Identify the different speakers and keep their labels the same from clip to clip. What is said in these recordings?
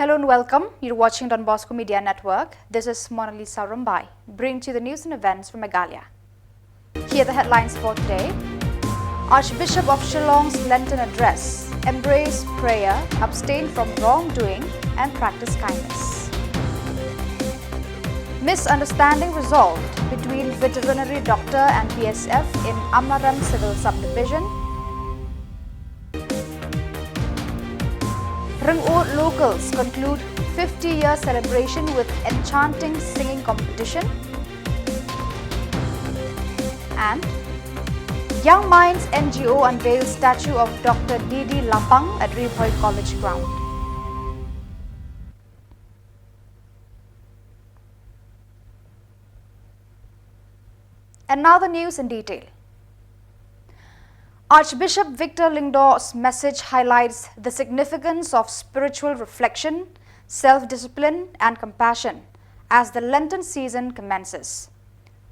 Speaker 1: Hello and welcome. You're watching Donbosco Media Network. This is Monalisa Rumbai, bringing to you the news and events from Meghalaya. Here are the headlines for today. Archbishop of Shillong's Lenten address: embrace prayer, abstain from wrongdoing and practice kindness. Misunderstanding resolved between veterinary doctor and PSF in Amnaram Civil Subdivision. Rangod locals conclude 50-year celebration with enchanting singing competition. And Young Minds NGO unveils statue of Dr. D.D. Lapang at Ribhoy College ground. And now the news in detail. Archbishop Victor Lingdor's message highlights the significance of spiritual reflection, self-discipline and compassion as the Lenten season commences.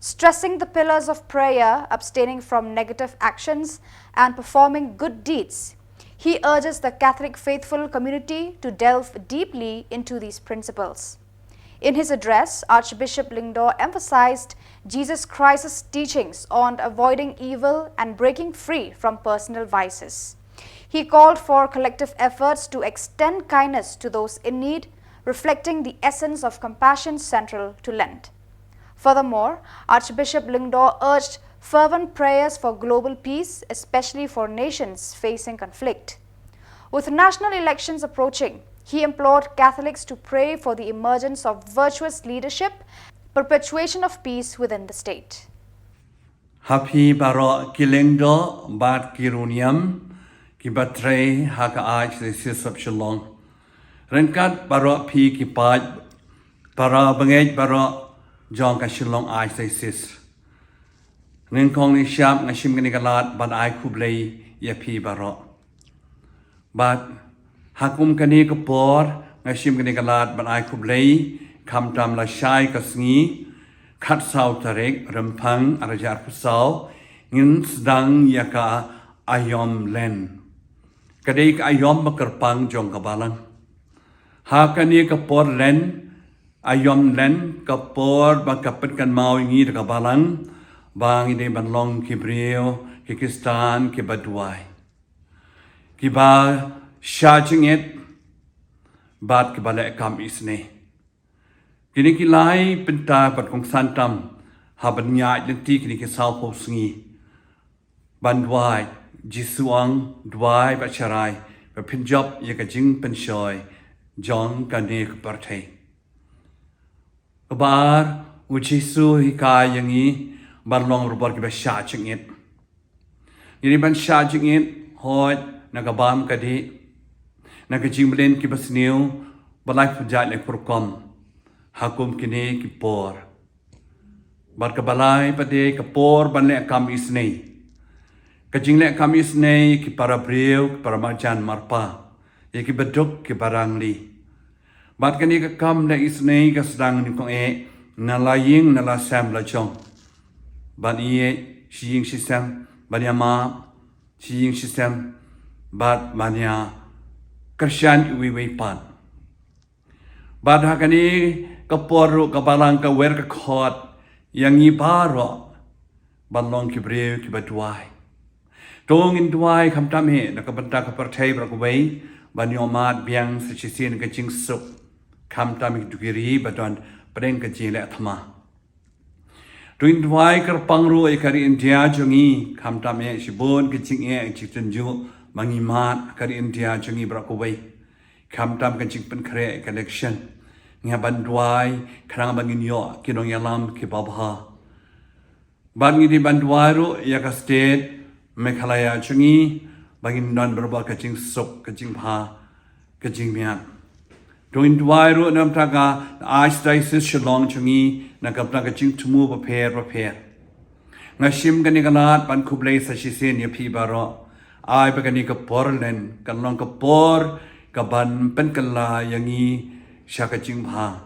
Speaker 1: Stressing the pillars of prayer, abstaining from negative actions and performing good deeds, he urges the Catholic faithful community to delve deeply into these principles. In his address, Archbishop Lingdor emphasized Jesus Christ's teachings on avoiding evil and breaking free from personal vices. He called for collective efforts to extend kindness to those in need, reflecting the essence of compassion central to Lent. Furthermore, Archbishop Lingdor urged fervent prayers for global peace, especially for nations facing conflict. With national elections approaching, he implored Catholics to pray for the emergence of virtuous leadership, perpetuation of peace within the state.
Speaker 2: Happy Baro Kilengdo Bat Kiruniam Kibatre Haka Aj the Sis of Shillong. Renkat Baro P Kipaj Para Bangaj Baro Jong Shillong Aj the Sis. Rinkong ni Sham Nashim Ganikalat Bat I Kublay Yapi Baro. But Hakum Kani Khubor Nashim Ganikalat Bat I Kublay Kamtam La Shai Kasngi Kat Sao Tarek Rempang Arajar Pusau Ngin Sedang Yaka Ayom Len Kadek Ayom Bakerpang Jong Kabalang Hakani Khubor Len Ayom Len Khubor Bakapet Kan Mau Ngi Kabalang Bang Ide Banlong Kibrio Kikistan Kibadwai Kiba Shajing it Bat Kibale Kam Isne Kini kilai penta pat kong santam habanya lenti kini ke sao po sngi bandwai jisuang dwai bacharai ba pinjop ye ka jing penshoy jong kane kparthai kabar ujisu hikai yangi barlong robor ki ba sha chingit ni ban sha chingit hoi nagabam kadi nagajimlen ki basniu balai pujat le kurkom Hakum kini Khubor. Barkabalai pade Khubor banle kam isnei. Kajingle kam isnei ki para breu para marjan marpa. Ye ki beduk ki barangli. Bat kani ka kam le isnei ka sedang ni kong e nalaying nala Samla chong. Bat iye shiying shisam banya ma shiying shisam bat banya Krishan iwi pan. Bat hakani Khubor kabalang ka wer ka khot yang ibaro balong ki breu ki badwai tong in dwai kham tam he na ka banta ka parthai bra ko wei banyomat biang sichisin ka jing sup kham tam ki dugiri badon preng ka jile athma tuin dwai kar pangru e kari india jongi kham tam he shibon ki jing e chitin ju mangi mat kari india jongi bra ko wei kham tam ka jing pen khre collection Nga bandwai karang bangin yo kinong yalam ki babha bangi di bandwai ru ya ka state Meghalaya chungi bangin non berba kaching sok kaching pha kaching mya doin dwai ru nam ta ka archdiocese Shillong chungi na ka ta kaching tumu ba pher nga shim kani kalat ban khublei sa shisen ya phi baro ai ba kani ka porlen kanlong ka por ka ban pen kala yangi Shaka Jingha.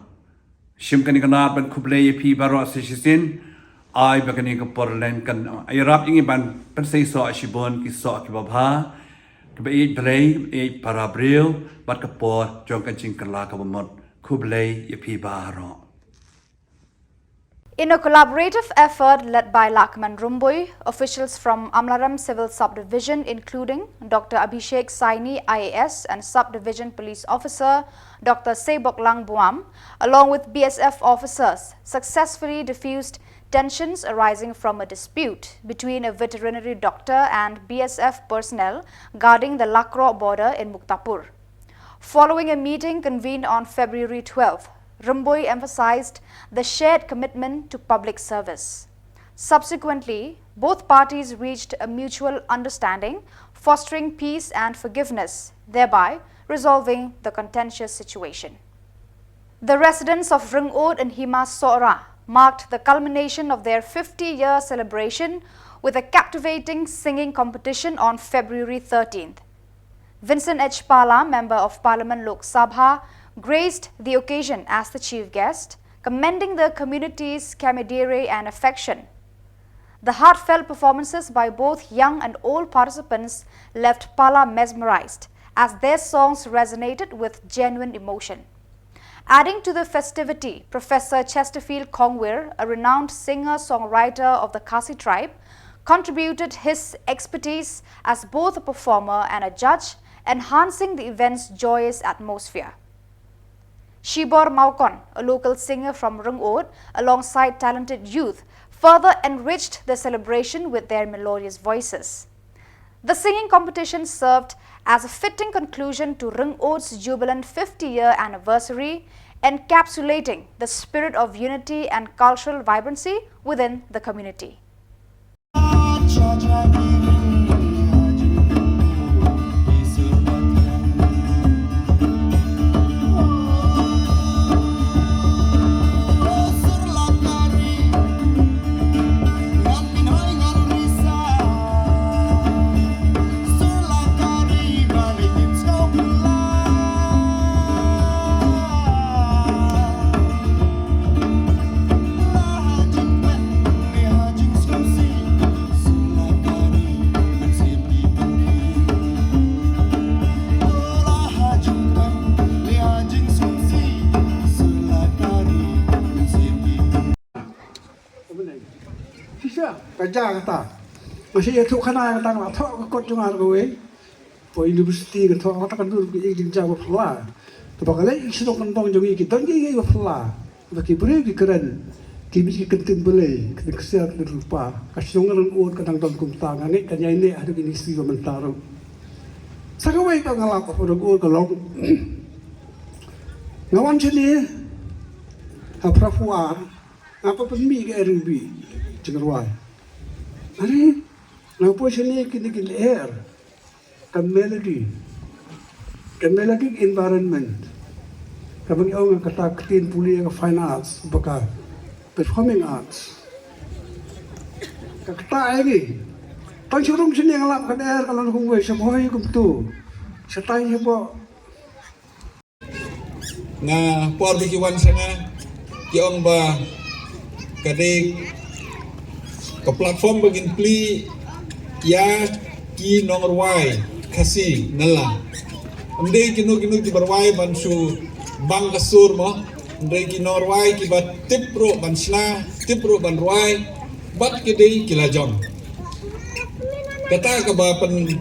Speaker 2: Shim can ban Kublay P. Baro Sishin. I began to Portland can I rap in ban Pensay saw a shibon, Kisok Babha, Kebait belai para bril bat Khubor jong kajing kerla kabamot kublai yapi baro.
Speaker 1: In a collaborative effort led by Lakman Rumbui, officials from Amlaram Civil Subdivision including Dr. Abhishek Saini IAS and Subdivision Police Officer Dr. Sebok Lang Buam, along with BSF officers, successfully diffused tensions arising from a dispute between a veterinary doctor and BSF personnel guarding the Lakro border in Muktapur. Following a meeting convened on February 12, Rumbui emphasized the shared commitment to public service. Subsequently, both parties reached a mutual understanding, fostering peace and forgiveness, thereby resolving the contentious situation. The residents of Rungod and Hima Sora marked the culmination of their 50-year celebration with a captivating singing competition on February 13th. Vincent H. Pala, Member of Parliament Lok Sabha, graced the occasion as the chief guest, commending the community's camaraderie and affection. The heartfelt performances by both young and old participants left Pala mesmerized as their songs resonated with genuine emotion. Adding to the festivity, Professor Chesterfield Kongwir, a renowned singer-songwriter of the Khasi tribe, contributed his expertise as both a performer and a judge, enhancing the event's joyous atmosphere. Shibor Maukon, a local singer from Rungod, alongside talented youth, further enriched the celebration with their melodious voices. The singing competition served as a fitting conclusion to Rungod's jubilant 50-year anniversary, encapsulating the spirit of unity and cultural vibrancy within the community.
Speaker 3: Kerja kata, masih ya tu kena kata nak thok kot cuma aku po university ke thok kata kan dulu pergi jauh pula, tapi kalau isu kentong jadi kita ni pula, bagi beri keren, kibis kentin boleh, kita kesiat lupa, kasih orang orang kadang dalam kumta, ni kan yang ini ada ini isu mentara. Sekarang kita ngalap orang orang kalau ngawan sini, apa fuar, apa pun mi ke RB, cenderung. Hari, nampu sini kini air, kan melody environment, kami orang kata ketin puli ke fine arts, bakal performing arts. Kata lagi, tansurung sini yang lap kan air kalau nak kumpul semua itu tu, setai siapa?
Speaker 4: Nga por bikiwan sana, kiong ba kadik ke platform bagin pli ya ki nongorwai khasi nala ande kinu di berwai bansu bang kasur mo ande ki nongorwai ki bat tipro bansna tipro banrwai bat ke dei kilajong kata ke bapan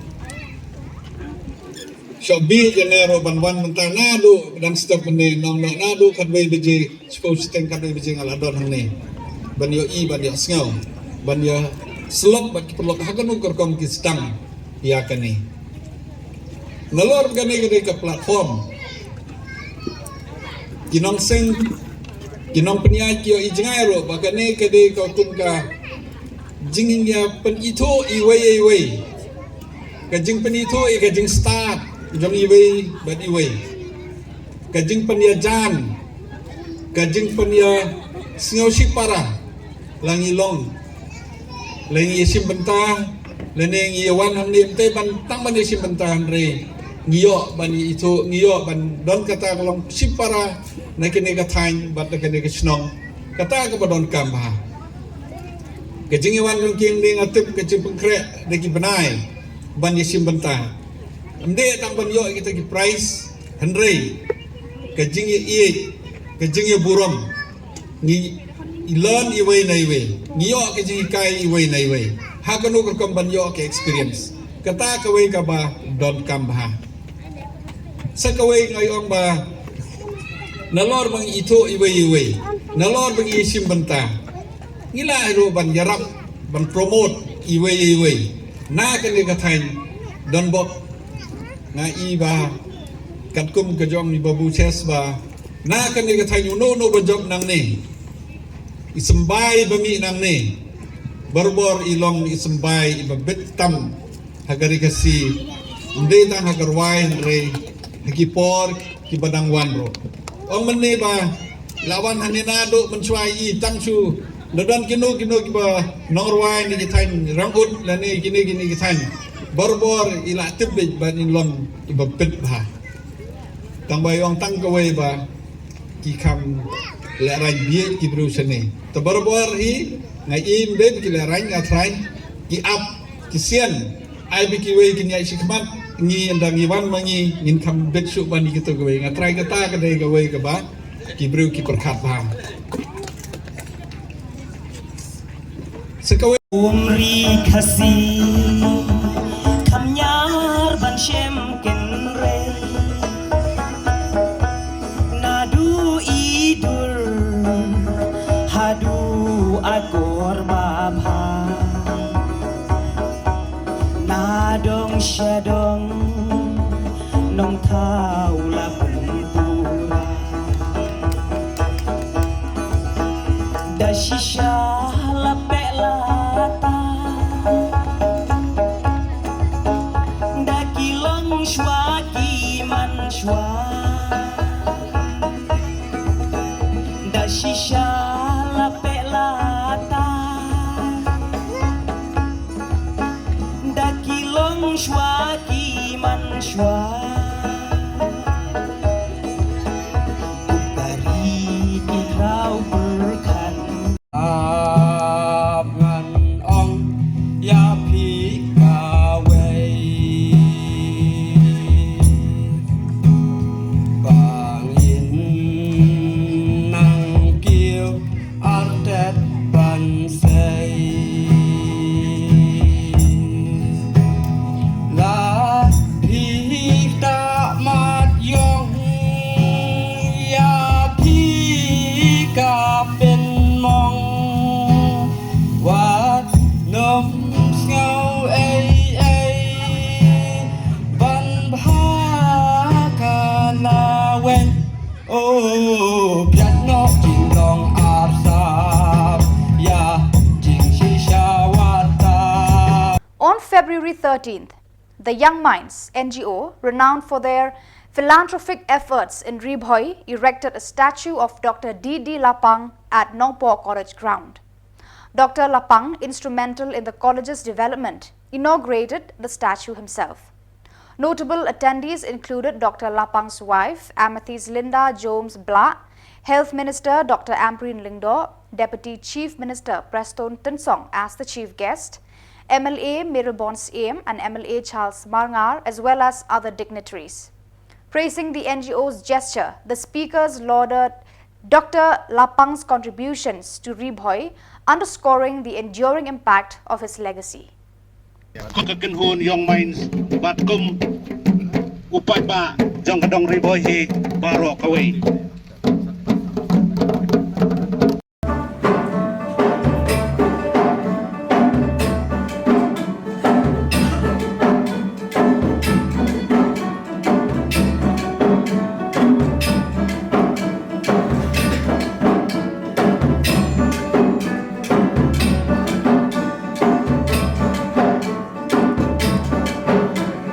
Speaker 4: shobi janero banwan mentana do dan stop ne nong nado kadwei beje suppose ten kadwei beje ngaladon hang ban yo i ban yo sngaw ban yo slop bat perlu hakan ukur kom ki stang ya kani nalor gani ke platform kinong sing kinong penyak yo i jangairo bakane kede ko kumka jingin ya pen ito iwei kajing pen ito kajing start jong iwei bat iwei kajing pen ya jan kajing pen ya sngaw para langilong lengi isim bentah leneng iwan ham nim te ban tang ban isim bentah re ngiyo ban itu ngiyo ban don kata kolong sipara nakene ka thain bat nakene ka snong kata ka badon kamba kajing iwan king ding atip kajing pengkre deki benai ban isim bentah Amde tang ban yo kita ki price handrei kajing ye kajing ye buram ni learn iway na iway ni yo kajing kai iway na iway ha kanu kam ban yo ke experience kata kawai ka ba don kam ha sa kawai ngayong ba nalor bang ito iway nalor bang isim banta ngila ro ban yarap ban promote iway na kan ka thain don bok na iba katkum ka jong ni babu ses ba na kan ka thain no bajok nang ni isembay bami nang ni barbor ilong isembay ibabit tam hagari kasi hindi tang hagarwain re hagipor kibadang wanro ang manne ba lawan haninado mensuai tangsu ladan kino kiba nongorwain ni kitain rangut lani kini kitain barbor ila tibit ban ilong ibabit ba tang bayong tang kawai ba ki kam lerai biet ki brusane to barbor hi ngai im be ki lerai ngatrai ki up ki sian ai bi ki wei ki nyai sikmat ngi ndang iwan mangi ngin kam bet su ban ki to kawai ngatrai kata ka dei kawai ka ba ki bru ki perkhat ba sekawai
Speaker 5: umri khasi kamnyar ban shem kenre nadu idur hadu agor babha nadong syadong nong thau la pura da shisha la pelata da kilong shwa ki man shwa da shisha la pelata da kilong shwa ki man shwa dari ikrau berkan
Speaker 3: ngan ong ya pi ka wei bang in nang kiêu artet ban sei la pi ta mat yong ya pi ka pen mong wat nom ngau ai ban bha ka na wen o piat no jing dong ar sap ya jing shi shawata.
Speaker 1: On February 13th, the Young Minds NGO, renowned for their philanthropic efforts in Ribhoi, erected a statue of Dr. D.D. Lapang at Nongpo College ground. Dr. Lapang, instrumental in the college's development, inaugurated the statue himself. Notable attendees included Dr. Lapang's wife, Amethyst Linda Jones Bla, Health Minister Dr. Ampreen Lingdo, Deputy Chief Minister Preston Tinsong as the chief guest, MLA Mirabons Aim and MLA Charles Marngar, as well as other dignitaries. Praising the NGO's gesture, the speakers lauded Dr. Lapang's contributions to Ribhoi, underscoring the enduring impact of his legacy.
Speaker 6: Kakakenhun Young Minds Batkum Upat ba Jong Kadong Ribhoi hi Baro Kawai.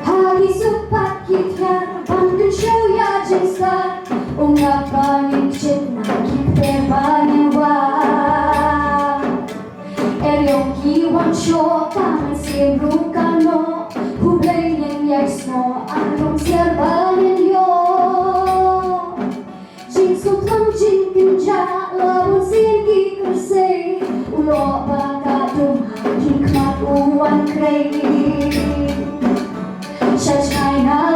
Speaker 7: Hari supat kita bandung show ya jesa ungkapan cipna kita bani wa Eriong kiwan show pangan sebru kano hublay yang yaisno anong siar bani yo jing sutlang jing kinja lawan sirgi kersay ulo baka dumha king kmat uwan krei China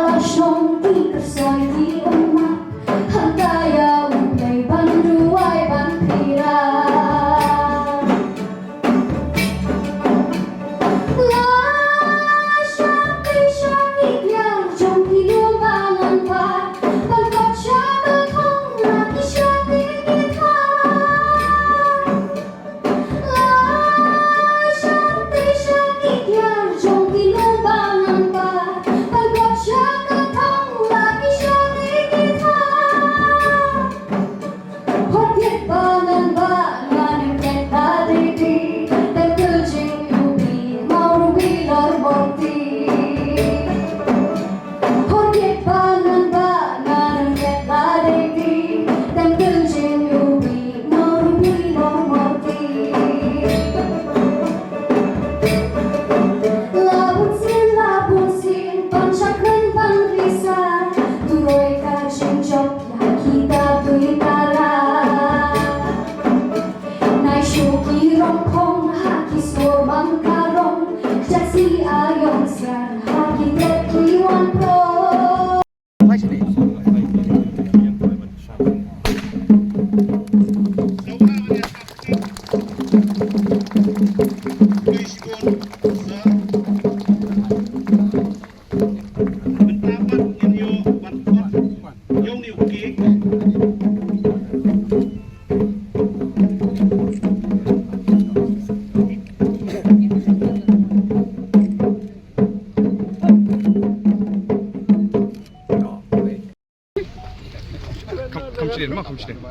Speaker 6: Tunggu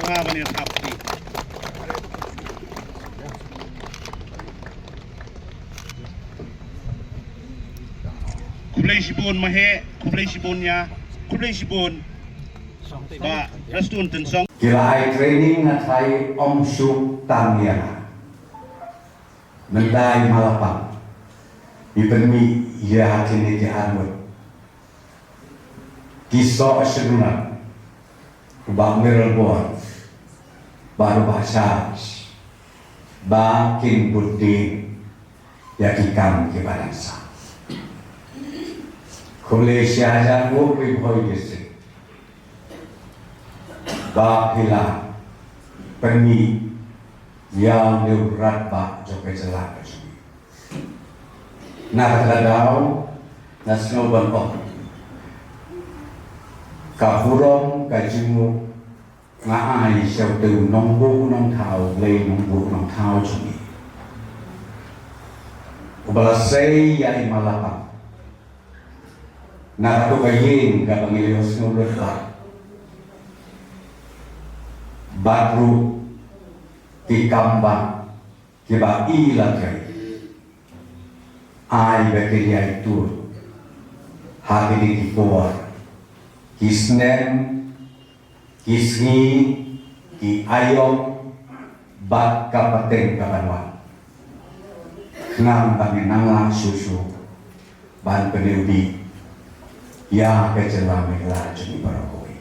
Speaker 6: apa nih sapi? Kublai sibun mahe, kublai sibunnya, kublai sibun. Ba, restun tensong.
Speaker 2: Kila ai training na thai om su tamia. Mendai malapang. Ibenmi ya kini ke anwar. Kisah asyaduna. Ba miralbon. Baru bahasa. Ba kin buddhi. Ya kikam ke badansa. Khubor Shahjahan wo Ribhoi district. Ba Phila Pengi yang diurat ba Khuborjylla Khuborjylla. Na kadau na snowban ok. Kahurong kajimu ngai siau tu nong bu nong thao lei nong bu nong thao chumi. Ubalasei yai malapang. Na tu kayin ka pangilios nulot ba. Batru ti kamba ki ba ilakai. Ai bekeria itu hati di Khubor. Kisnen, kisni, ki ayom, bat kapateng kapanwan. Nang panginang susu, ban peneubi. Ya kecewa Meghalaya jeni barokoi.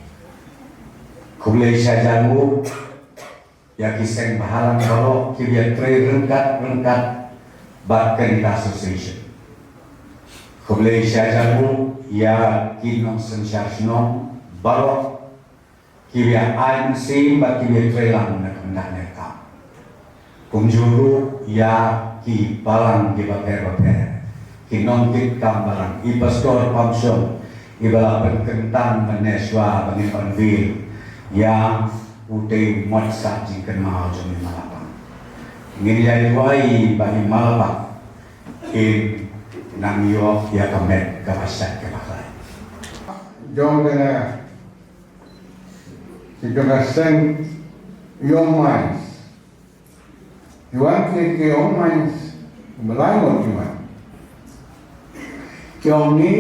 Speaker 2: Khubor Shahjahan wo ya kiseng bahalang barok kibiar tre rengkat bat Kanita Association. Khubor Shahjahan wo ya kinong sensasyon barok kibiar aim sim bat kibiar tre lang na kandak nekam. Kumjuru ya ki balang ki baper kinong kit kam balang ipastor pamsyon ibala penkentang meneswa bagi konvil yang udah mod saji kenal jemi malapang. Ingin jadi wai bagi malapang in nang yo ya kamet kapasak kepakai.
Speaker 8: Jong kena kita seng young minds. Yuan ke young minds melayu yuan. Kiong ni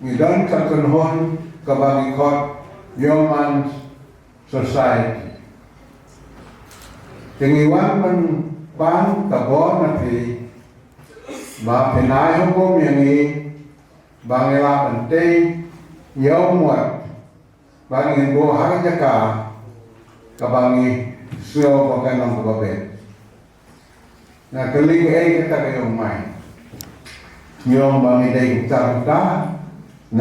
Speaker 8: Ngidan kakenhon kabagi kot Young Society. Tingiwan man pan kabon na pi ba pinay hukom yang ni bangila penting young wat bangin bo harjaka kabangi suyo pakanong kababet. Na keling ay kata kayong may yung bangi day kita.
Speaker 1: On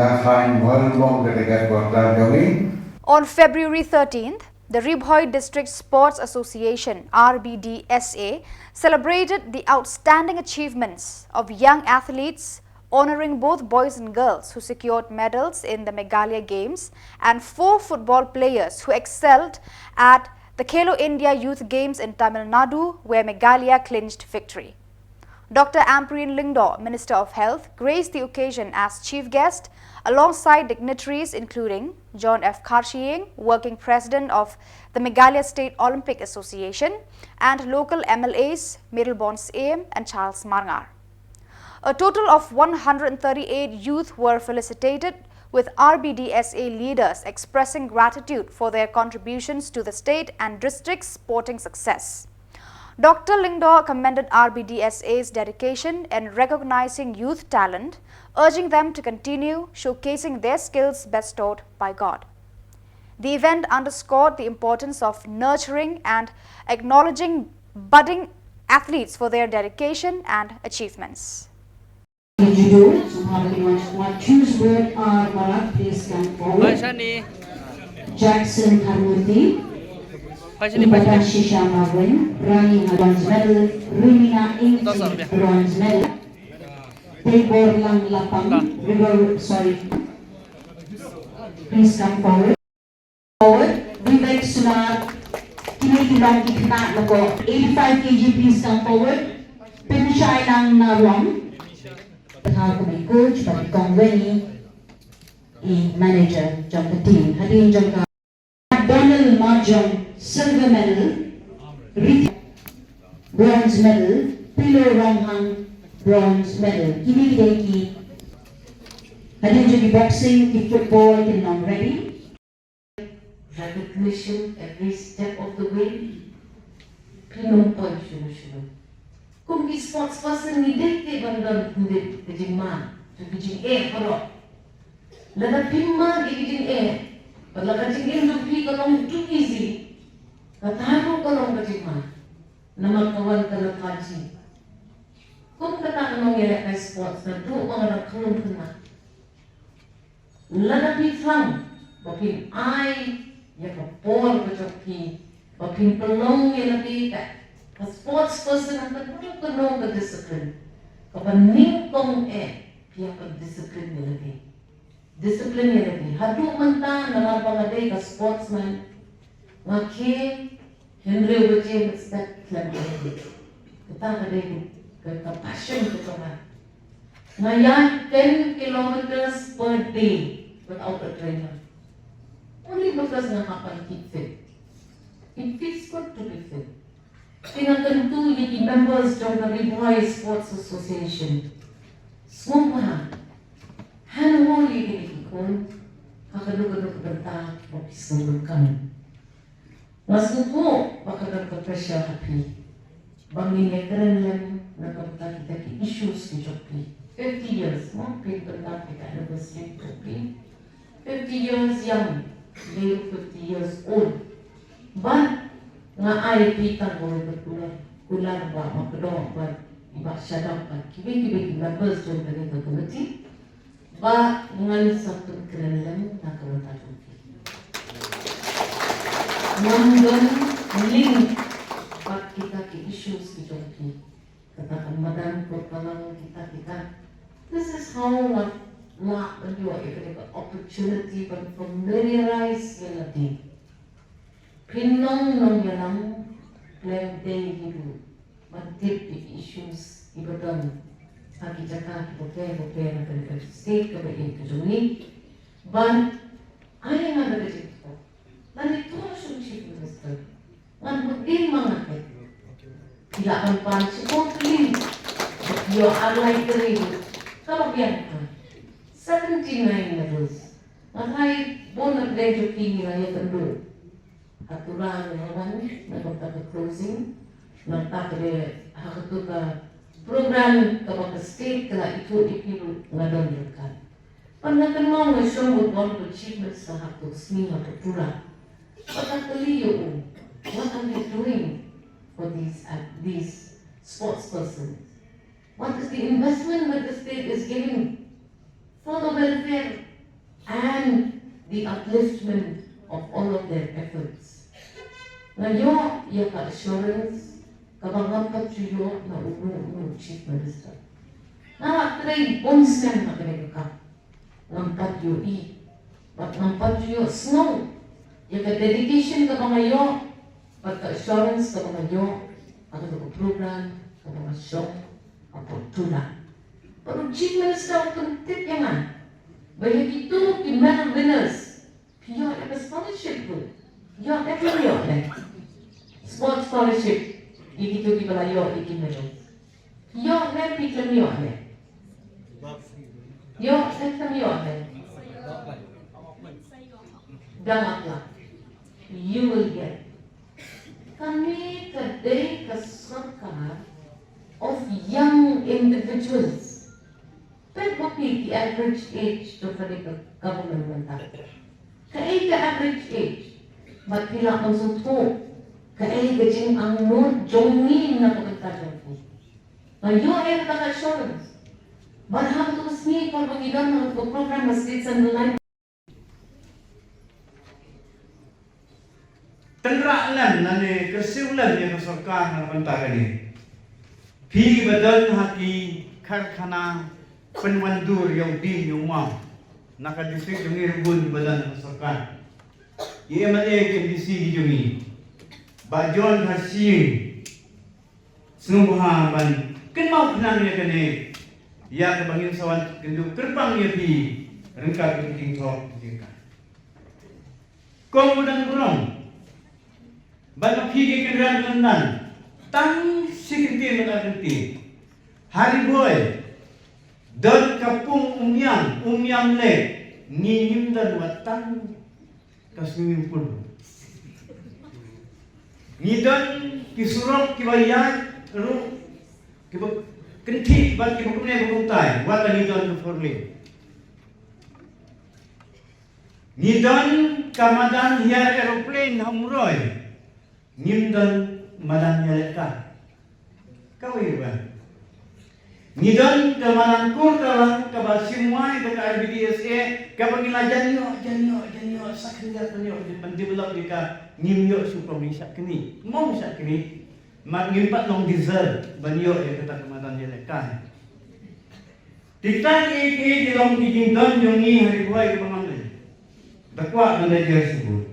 Speaker 1: February 13th, the Ribhoi District Sports Association (RBDSA) celebrated the outstanding achievements of young athletes, honoring both boys and girls who secured medals in the Meghalaya Games and 4 football players who excelled at the Khelo India Youth Games in Tamil Nadu, where Meghalaya clinched victory. Dr. Ampreen Lyngdoh, Minister of Health, graced the occasion as chief guest alongside dignitaries including John F. Karshieng, Working President of the Meghalaya State Olympic Association, and local MLAs Miralbons AM and Charles Marngar. A total of 138 youth were felicitated, with RBDSA leaders expressing gratitude for their contributions to the state and district's sporting success. Dr. Lyngdoh commended RBDSA's dedication in recognizing youth talent, urging them to continue showcasing their skills bestowed by God. The event underscored the importance of nurturing and acknowledging budding athletes for their dedication and achievements.
Speaker 9: Judo, semua choose word are Marat, please come forward. Jackson Harmuti, Ibadah Shisha Marwin, Rani bronze medal, Rimina Ingti bronze medal, Khubor Lang Lapang, please come forward. Vivek Sunar, Kinitilong Kikna Lako, 85 kg, please come forward. Pinsyay lang na rom. Takal ko may coach, pati kong Winnie, manager, jong the team. Hadin jong ka. Donald Mahjong, silver medal. Rita, bronze medal. Pilo Ronghang, bronze medal. Kini ki. Hadin jong ki boxing, ki football, ki non ready.
Speaker 10: Recognition every step of the way. Pinumpay siya. Kung sports person ni dek bandang hindi kajing ma, kajing pero lada pimma kajing pada kajing lupi kalong too easy, kataro kalong kajing ma, nama kawan kana kaji. Kung kata mangyayari kay sports na do mga rakalong kana, lada pitang, bapin ay, ya kapor kajoki, bapin pelong ya lebih ka. A sports person ang penuh discipline. Kapag ningkong kaya discipline niya lagi. Discipline niya lagi. Hadu man ta naman pangaday ka sportsman, nga Henry Wajay mag-step lang lagi. Kita kaday ka passion ko man. Ngayon, 10 kilometers per day without a trainer. Only because nga kapag keep fit. It feels good to be fit. Tinatentu yung members ng Khubor Sports Association. Semua hanuli kinikikon kakadugad banta mapisulukan. Masuko makadagpapasya happy. Banginegran lang nakabata kita ki issues ki Jopi. 50 years mo pinagpanta kita anniversary Jopi. 50 years young, they 50 years old. But nga ay pitang boleh berpulang ulang ba makadong ba iba siya dapat kibig members join dari committee ba ngal satu kerelang na kawalan nandun link pat kita ki issues ki joki katakan madan ko palang kita this is how not you are given an opportunity but familiarize your Pinong nong yalang plan day hidu mantip issues ibadan pagi jaka kita na kan state ka ba ito juni ban ay nga na dito nani to siya chief minister ngan din mga kay pila ang pan supporting yo alay kari kabagyan ka 79 medals ngai bonus day joki nga ya tando aturan naman closing nagtatapos hakatu ka program kapag state kala ito ipilu ngadonkan panakan mo nga show what achievements sa hakatu sniya tutura patakaliyo what are they doing for these sports persons, what is the investment that the state is giving for the welfare and the upliftment of all of their efforts. Ngayon, yung assurance, kabangang patyo na uno Chief Minister. Nakakray bonsem na kinagaka. Ng patyo But ng patyo snow. Yung dedication ka ngayon, pagka-assurance ka ngayon, ang program, ang mga show, ang pagtula. Pero Chief Minister, ang tip yan. Bahaya itu, the medal winners, piyo ang scholarship po. Piyo ang piyo sports scholarship, ikito di balayo, ikimero. Piyo ang piyo ang Yo, yo Dangakla. You will get. Kami kadai kasarkar of young individuals. Pero bakit the average age to the government wanta? Kaya the average age, matila ang suto. Kaya gajing ang jongin na pagkakataon po. Ngayon ay naka-assurance. Barham to sni for magigan ng program na states and the line.
Speaker 11: Tanraan na ni kasiulan niya sa sarkar na pantara ni. Pi badal haki karkhana penwandur yung di yung mau. Nakadisik yung irbun badal na sarkar. Iyaman KMDC yung Bajon Hasim Sumbuhaman mau kenangnya kene ya kebangin sawan kendu kerpang ya pi rengka keting thok jika kemudian burung banyak pigi kendaraan kendan tang sikiti menagenti hari boy dan kapung umyam le ngingim dan watang kasming pun ngidon kisurok kibayat ru kiba kenti bal kiba kumne bukuntai wala ngidon forli ngidon kamadan hiar aeroplane hamroy ngimdan madan yaleka kawai ba ngidon kamanan kur kalang kabasimwai dekat RBDSA kabangila janyo sakriya tanyo develop dika ngimyo supami sakni mong sakni magimpat long diesel banyo ya kata kamadan yaleka tiktan di long kijing don yongi hari buai kebangan dakwa nanda dia sebut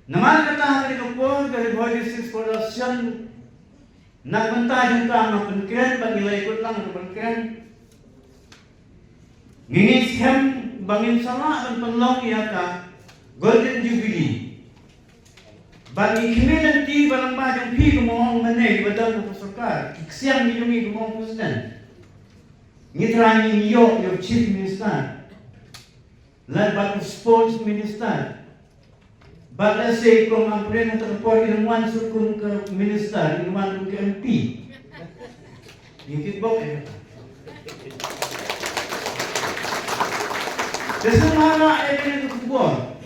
Speaker 11: naman kata hari Khubor dari buai district production nak bentah jengka nak penkeren bagi nilai ikut lang nak penkeren ngingin scam bangin sama dan penlong ya ka golden jubilee bagi community barang bajang pi kemohong meneh badal ke sarkar siang dijungi kemohong presiden ngitrangi yo chief minister lan batu sports minister Bala say kung ang preno terpor inuman sukum ke minister, inuman ke MP. Ngikit bok eh. Kesemana ay kena Khubor.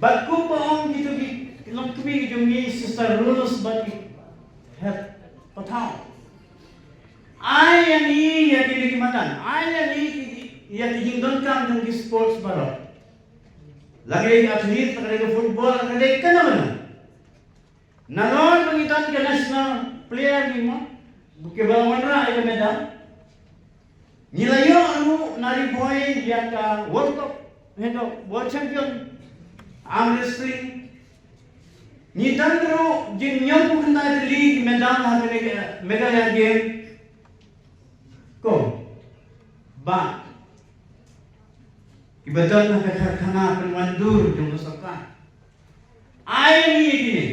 Speaker 11: But kung paong gitu long kumi jungi sister rules but have patao. Ay yang i ya dinikmatan. Ay yang i ya dijingdon kam ng sports barok. Lagi atlet, lagi football, lagi kena mana? Nanon pengitan ke national player ni mo, bukan bawa mana ia medal. Nilayo anu nari boy dia ka World Cup, hendo World Champion, arm wrestling. Ni tandro jin nyam bukan nari league medal hari Meghalaya game. Ko, ba. Ibadal na kakarkana penwandur jong masaka. Ay ni gini.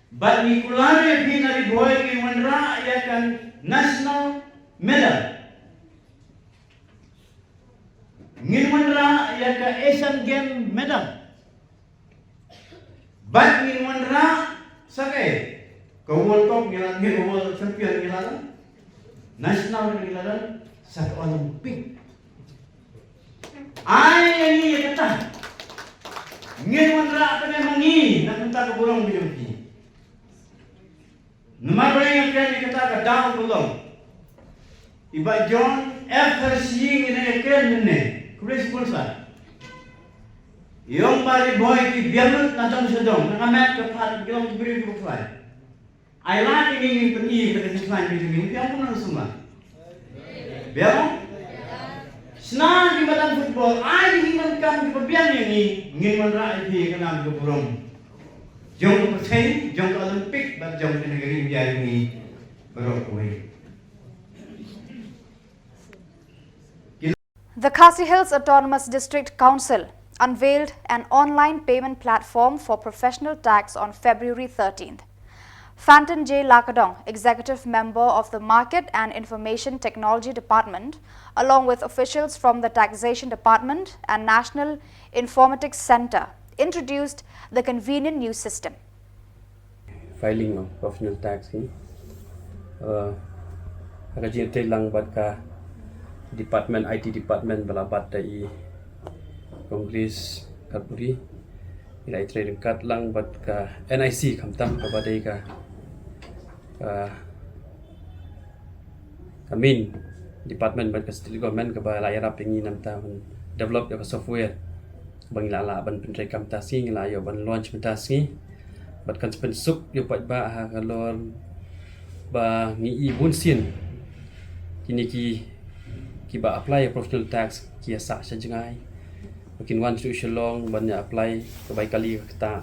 Speaker 11: But ni kulare pinari boy ni wanra ya kan national medal. Ngin wanra ya ka Asian game medal. But ni wanra sakay. Ka World Cup ngilan ni World Champion ngilan. National ngilan sa Olympic. Ay ini ya kata ngin wanra pa na mangi napunta ka burong bilumpi namabay yang kaya kata ka daw bulong iba John F. Hershey ina ikan nene kulis pulsa yung bali boy ki biamut natang sedong nangamet ka pat gilong beri ko fly ay lagi ngin peni ka disman bilumpi biamut na semua biamut Senang di badan football, ay himan kam di pabian ni ngin man ra ipi kanam ke burung. Jong ke persen, jong ke Olympic, bat jong ke negeri biar ni berokoi.
Speaker 1: The Khasi Hills Autonomous District Council unveiled an online payment platform for professional tax on February 13th. Phantom J. Lakadong, Executive Member of the Market and Information Technology Department, along with officials from the Taxation Department and National Informatics Center, introduced the convenient new system.
Speaker 12: Filing of professional tax ni, kerja telang buat ka Department IT Department balabat dari Kongres Kalpuri, ilai trading card lang buat ka NIC kamtam kepada ka Kamin Department buat ka State Government kepada layar pengi nam tahun develop ya software bang lala ban pentrai kamtasi ngelayo ban launch mentasi buat kan spensuk yo buat ba ha kalor ba ngi ibun sin kini ki ba apply professional tax ki sa sajengai makin wan tu Shillong banyak apply kebaik kali kita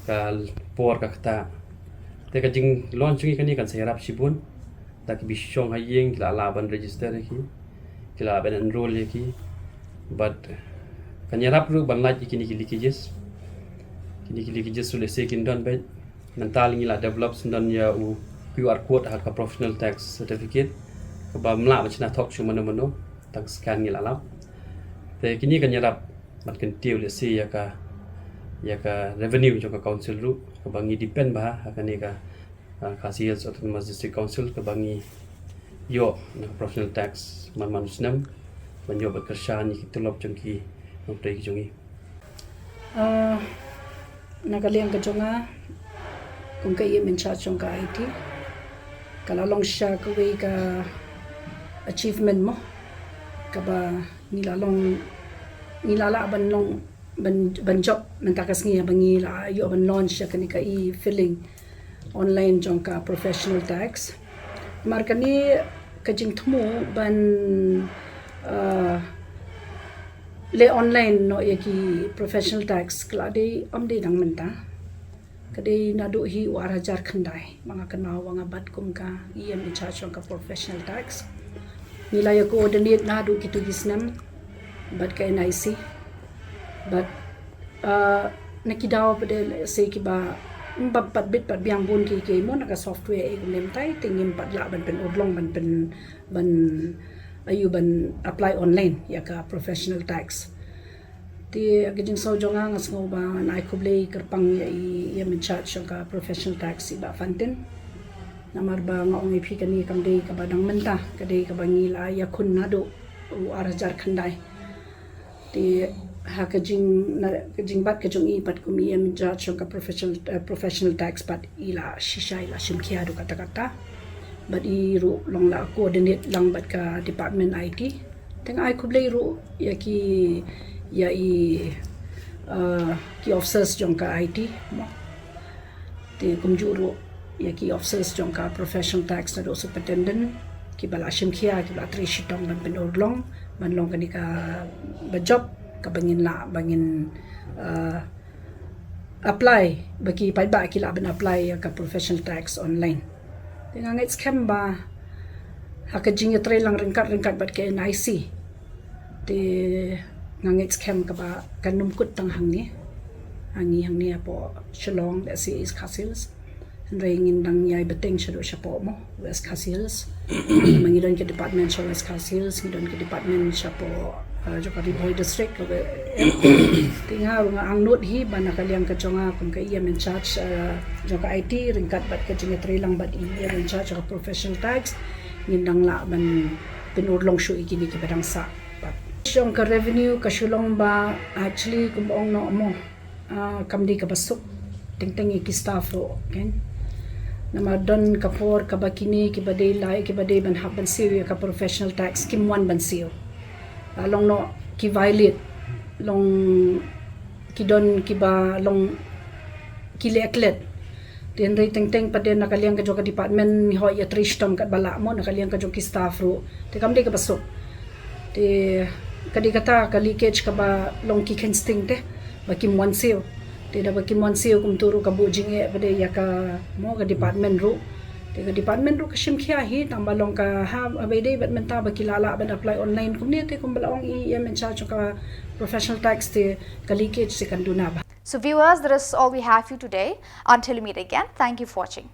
Speaker 12: kal por ka kita Te ka jing launch ngi kani kan saya rap sibun. Ta ki bishong hayeng la ban register ki. Kila ban enroll ki. But kan yarap ru ban laj kini ki likages. Kini ki likages sule sekin don bet. Mental ngi la develop sundan ya u QR code ha ka professional tax certificate. Ka ba mla bachna thok chu mano tak scan ngi la lap. Te kini kan yarap mat kan tiu le si ya ka revenue jo ka council ru ka bangi depend ba akan ni ka khasinews autonomous district council ka bangi yo na professional tax man snam banyo bekerja ni kitulop jongki noptai ki jongi
Speaker 13: nakaliang ka jonga kung kay mencha chong ka IT kala long sha ka we ka achievement mo ka ba nilala ban long ban job mentakas ngi bangi la yo ban launch ka ni ka filling online jong ka professional tax markani ka jing thumu ban le online no yaki professional tax klade amde dang menta kade nadu hi war hajar khandai manga kana wanga bat kum ka em in charge jong ka professional tax nilaya coordinate nadu kitu gisnam bat ka NIC but nakidaw pada say kiba pat bit pat biang bun ki mo naka software e lem tai tingim pat la ban pen odlong ban ayu ban apply online ya ka professional tax ti aging so jonga ngas ngo ba nai kublei kerpang ya min charge ka professional tax ba fanten namar ba ngong ipi kani kamdei ka badang menta kadei ka bangila ya kun nado u arajar khandai ti ha kajing bat kajong i pat kumi em judge ka professional tax pat ila shisha ila shimkia do kata but i ru long la coordinate lang bat ka department IT teng ai kublei ru ya ki officers jong ka IT mo ti kumjuru ya ki officers jong ka professional tax na do superintendent ki bala shimkia ki bala trishitong ban penodlong ban long kani ka ba job kabangin apply bagi paiba kila ban apply ka professional tax online dengan ngait scam ba hakajing tre lang ringkat bat ke NIC te ngait scam ka ba kanum kut tang hang ni apo Shillong that is khasinews ringin dang yai beteng shado shapo mo West Khasinews mangidon ke department so West Khasinews ngidon ke department shapo joka Khubor district ko tinga nga ang note hi banakaliang ka chonga kung ka in charge joka IT ringkat bat ka jinga tre lang bat in charge ka professional tax ngindang la ban pinurlong shu ikini ki badang sa Shillong ka revenue ka Shillong ba actually kumong no mo kamdi ka basuk tingting iki staff ro ken namadon ka for ka bakini ki badai lai ki badai ban haban siyo ka professional tax kim one ban siyo long no ki violate long ki don ki ba long ki leklet den rei teng paden nakaliang ka joka department ho ya trishtom kat bala mo nakaliang ka joka staff ro te kamde ka basuk te kadi kata ka leakage ka ba long ki kensting te ba kim one siyo te da ba kim one siyo kum turu ka bujing e bade ya ka mo ka department ro te ka department ro ka shimkhia hi tambalong ka ha abede bat menta ba kilala ban apply online kumni te kum balong em in charge ka professional tax te ka leakage se kan duna ba.
Speaker 1: So viewers, that is all we have for you today. Until we meet again, thank you for watching.